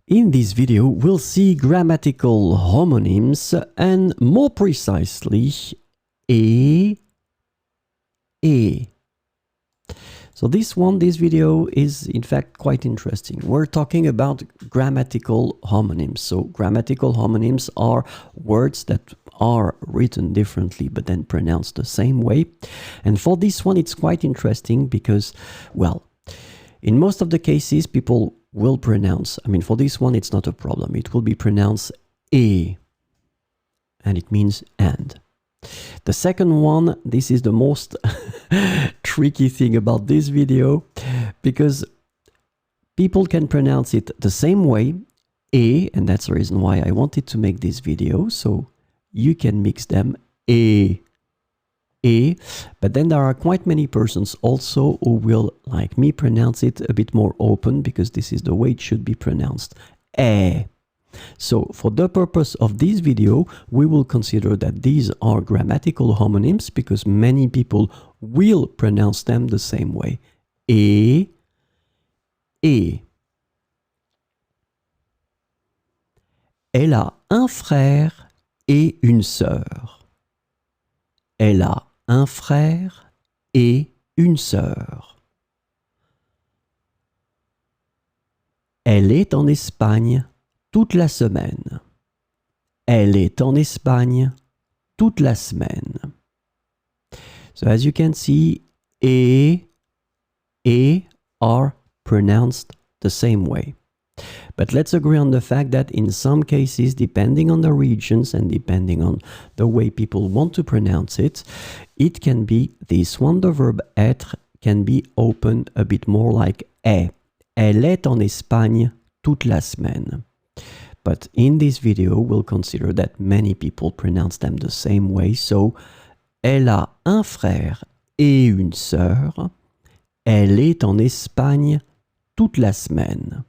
In this video, we'll see grammatical homonyms and more precisely, e. So this video is in fact quite interesting. We're talking about grammatical homonyms. So grammatical homonyms are words that are written differently but then pronounced the same way. And for this one, it's quite interesting because, well, in most of the cases, people will pronounce, for this one, it's not a problem. It will be pronounced e, and it means and. The second one, this is the most tricky thing about this video, because people can pronounce it the same way, e, and that's the reason why I wanted to make this video, so you can mix them, e, but then there are quite many persons also who will, like me, pronounce it a bit more open, because this is the way it should be pronounced, e. So for the purpose of this video, we will consider that these are grammatical homonyms because many people will pronounce them the same way. E. Elle a un frère et une sœur. Elle a un frère et une sœur. Elle est en Espagne toute la semaine. Elle est en Espagne toute la semaine. So as you can see, e are pronounced the same way. But let's agree on the fact that in some cases, depending on the regions and depending on the way people want to pronounce it, it can be this one, the verb être, can be opened a bit more like est. Elle est en Espagne toute la semaine. But in this video, we'll consider that many people pronounce them the same way. So, elle a un frère et une sœur. Elle est en Espagne toute la semaine.